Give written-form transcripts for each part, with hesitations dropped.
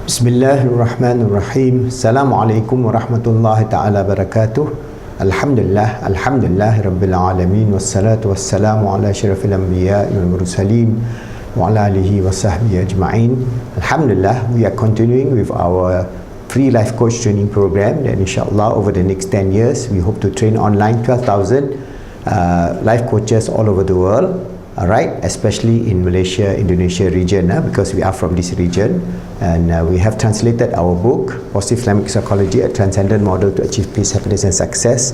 Bismillahirrahmanirrahim. Assalamualaikum warahmatullahi ta'ala barakatuh. Alhamdulillah Rabbil Alamin. Wassalatu wassalamu ala syarafil anbiya wal mursalin wa ala alihi wa sahbihi ajma'in. Alhamdulillah, we are continuing with our free life coach training program, and inshallah over the next 10 years we hope to train online 12,000 life coaches all over the world. Alright, especially in Malaysia, Indonesia region, because we are from this region, and we have translated our book Positive Islamic Psychology, a Transcendent Model to Achieve Peace, Happiness and Success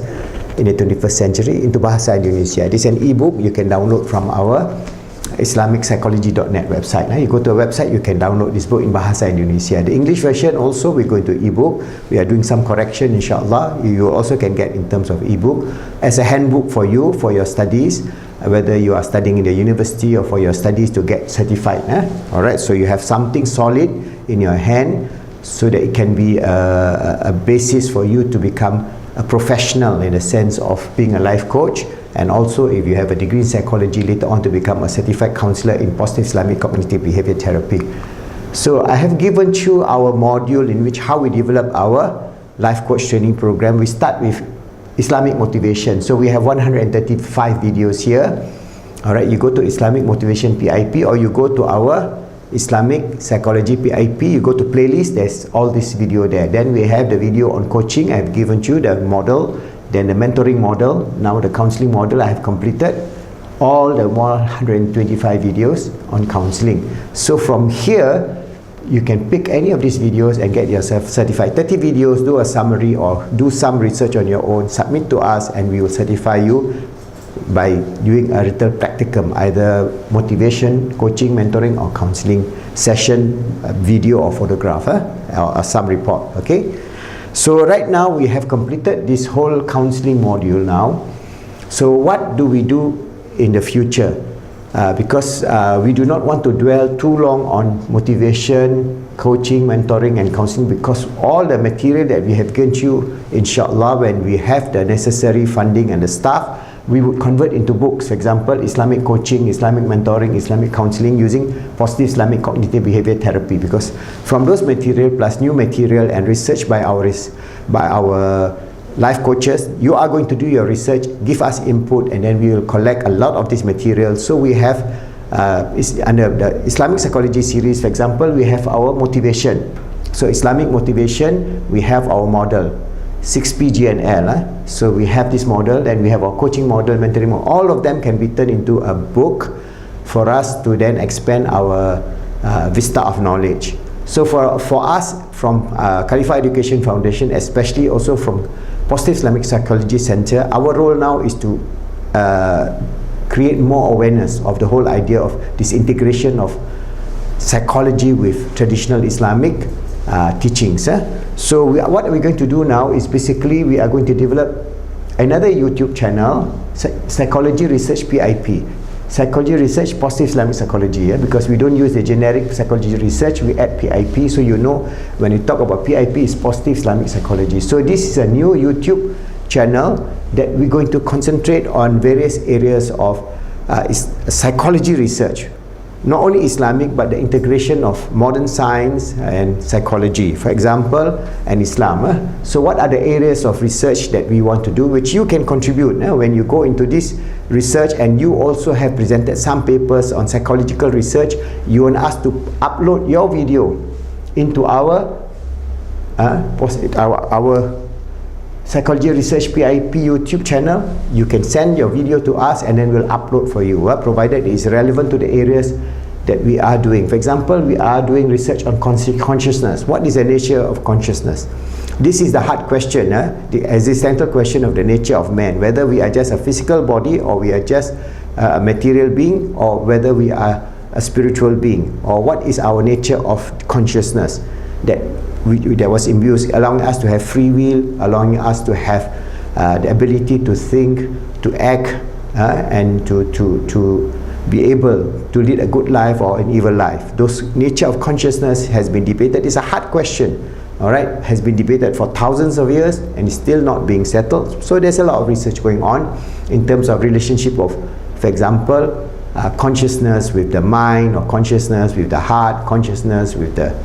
in the 21st Century into Bahasa Indonesia. This is an e-book you can download from our islamicspsychology.net website. You go to a website, you can download this book in Bahasa Indonesia. The English version also, we're going to e-book. We are doing some correction, inshallah. You also can get in terms of e-book as a handbook for you, for your studies, whether you are studying in the university or for your studies to get certified. Alright, so you have something solid in your hand so that it can be a basis for you to become a professional in the sense of being a life coach, and also if you have a degree in psychology, later on to become a certified counselor in positive Islamic cognitive behavior therapy. So I have given you our module in which how we develop our life coach training program. We start with Islamic motivation. So we have 135 videos here. Alright, you go to Islamic motivation PIP, or you go to our Islamic psychology PIP, you go to playlist, there's all this video there. Then we have the video on coaching. I have given you the model, then the mentoring model, now the counseling model. I have completed all the 125 videos on counseling. So from here you can pick any of these videos and get yourself certified. 30 videos, do a summary or do some research on your own, submit to us, and we will certify you by doing a little practicum, either motivation, coaching, mentoring or counseling session, video or photograph, or some report. Okay, so right now we have completed this whole counseling module now. So what do we do in the future? Because we do not want to dwell too long on motivation, coaching, mentoring and counseling, because all the material that we have given you, inshallah, when we have the necessary funding and the staff, we would convert into books. For example, Islamic coaching, Islamic mentoring, Islamic counseling using positive Islamic cognitive behavior therapy, because from those material plus new material and research by our life coaches, you are going to do your research, give us input, and then we will collect a lot of this material. So we have under the Islamic psychology series, for example, we have our motivation. So Islamic motivation, we have our model 6PGNL. So we have this model, then we have our coaching model, mentoring model. All of them can be turned into a book for us to then expand our vista of knowledge. So for us from Khalifa Education Foundation, especially also from Positive Islamic Psychology Center, our role now is to create more awareness of the whole idea of this integration of psychology with traditional Islamic teachings. So what we're going to do now is basically we are going to develop another YouTube channel, Psychology Research PIP. Psychology Research Positive Islamic Psychology, because we don't use the generic psychology research, we add PIP, so you know when you talk about PIP it's Positive Islamic Psychology. So this is a new YouTube channel that we're going to concentrate on various areas of psychology research, not only Islamic but the integration of modern science and psychology, for example, and Islam. So what are the areas of research that we want to do, which you can contribute when you go into this research, and you also have presented some papers on psychological research. You want us to upload your video into our Psychology Research PIP YouTube channel. You can send your video to us and then we'll upload for you, provided it is relevant to the areas that we are doing. For example, we are doing research on consciousness. What is the nature of consciousness? This is the hard question, the existential question of the nature of man, whether we are just a physical body or we are just a material being, or whether we are a spiritual being, or what is our nature of consciousness that was imbued, allowing us to have free will, allowing us to have the ability to think, to act, and to be able to lead a good life or an evil life. Those nature of consciousness has been debated. It's a hard question, alright, has been debated for thousands of years and is still not being settled. So there's a lot of research going on in terms of relationship of, for example, consciousness with the mind, or consciousness with the heart, consciousness with the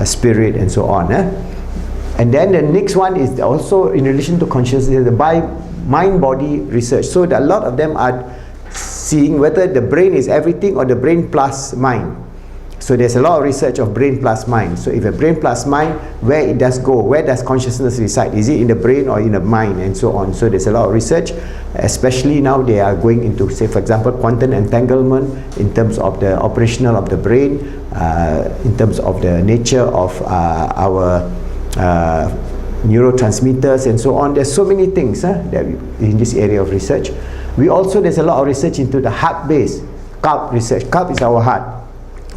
spirit, and so on. And then the next one is also in relation to consciousness, the mind-body research. So a lot of them are seeing whether the brain is everything or the brain plus mind. So there's a lot of research of brain plus mind. So if a brain plus mind, where it does go, where does consciousness reside? Is it in the brain or in the mind, and so on? So there's a lot of research, especially now they are going into, say for example, quantum entanglement in terms of the operational of the brain, in terms of the nature of our neurotransmitters and so on. There's so many things that in this area of research. There's a lot of research into the heart-based qalb research. Qalb is our heart,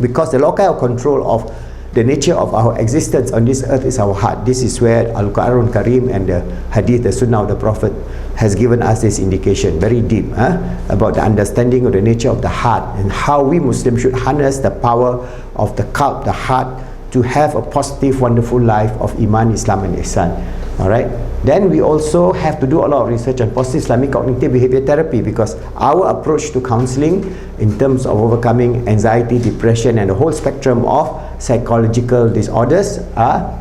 because the locus of control of the nature of our existence on this earth is our heart. This is where Al-Quran Kareem and the Hadith, the Sunnah of the Prophet, has given us this indication, very deep, about the understanding of the nature of the heart and how we Muslims should harness the power of the qalb, the heart, to have a positive, wonderful life of Iman, Islam and Ihsan. Alright, then we also have to do a lot of research on positive Islamic cognitive behavior therapy, because our approach to counseling in terms of overcoming anxiety, depression and the whole spectrum of psychological disorders are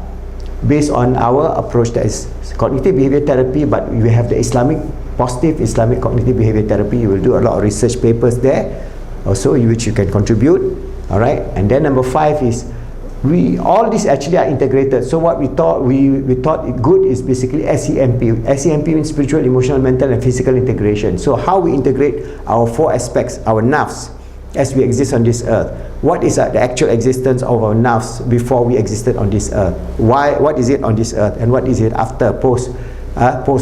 based on our approach, that is cognitive behavior therapy, but we have the positive Islamic cognitive behavior therapy. You will do a lot of research papers there also, which you can contribute. Alright, and then number 5 is all these actually are integrated. So what we thought good is basically SEMP. SEMP means spiritual, emotional, mental and physical integration. So how we integrate our 4 aspects, our nafs, as we exist on this earth. What is the actual existence of our nafs before we existed on this earth? What is it on this earth, and what is it after, post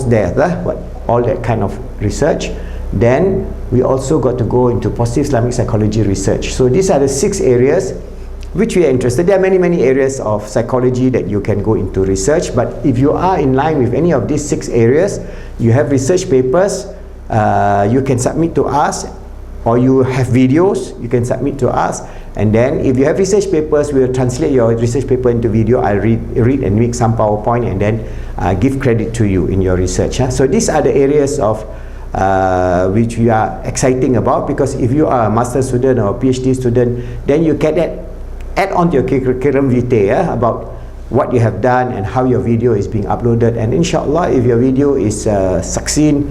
death? All that kind of research. Then we also got to go into positive Islamic psychology research. So these are the 6 areas which we are interested. There are many areas of psychology that you can go into research, but if you are in line with any of these 6 areas, you have research papers, you can submit to us, or you have videos, you can submit to us. And then if you have research papers, we will translate your research paper into video. I'll read and make some PowerPoint and then give credit to you in your research. So these are the areas of which we are exciting about, because if you are a master student or a PhD student, then you can add on to your curriculum vitae about what you have done and how your video is being uploaded. And inshallah, if your video is succinct,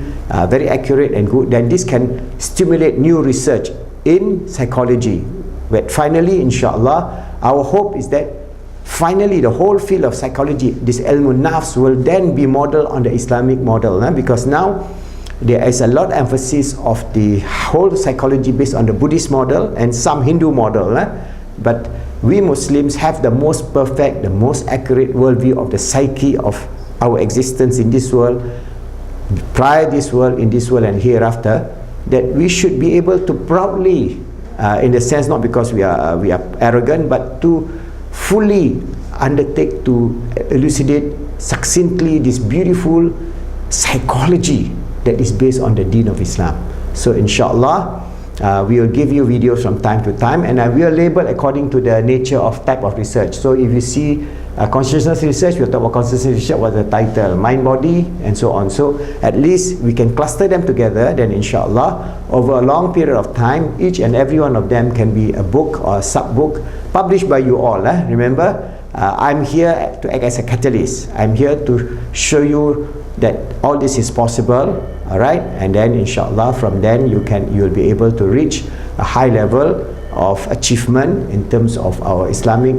very accurate and good, then this can stimulate new research in psychology. But finally, inshallah, our hope is that finally the whole field of psychology, this ilmun nafs, will then be modeled on the Islamic model, because now there is a lot of emphasis of the whole psychology based on the Buddhist model and some Hindu model, but we Muslims have the most perfect, the most accurate worldview of the psyche of our existence in this world, prior this world, in this world and hereafter, that we should be able to proudly, in the sense not because we are arrogant, but to fully undertake to elucidate succinctly this beautiful psychology that is based on the deen of Islam. So inshallah, we will give you videos from time to time, and we will label according to the nature of type of research. So if you see consciousness research, we'll talk about consciousness research, what's the title, mind, body, and so on. So at least we can cluster them together, then inshallah, over a long period of time, each and every one of them can be a book or a sub-book published by you all. Remember, I'm here to act as a catalyst. I'm here to show you that all this is possible, alright, and then inshallah from then you'll be able to reach a high level of achievement in terms of our Islamic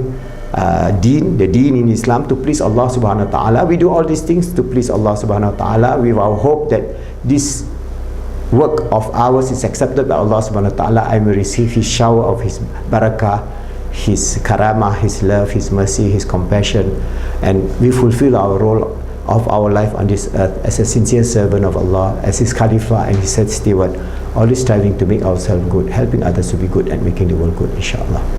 deen, the deen in Islam, to please Allah subhanahu wa ta'ala. We do all these things to please Allah subhanahu wa ta'ala, with our hope that this work of ours is accepted by Allah subhanahu wa ta'ala. I will receive His shower of His barakah, His karamah, His love, His mercy, His compassion, and we fulfill our role of our life on this earth as a sincere servant of Allah, as His Khalifa and His head steward, always striving to make ourselves good, helping others to be good and making the world good, inshallah.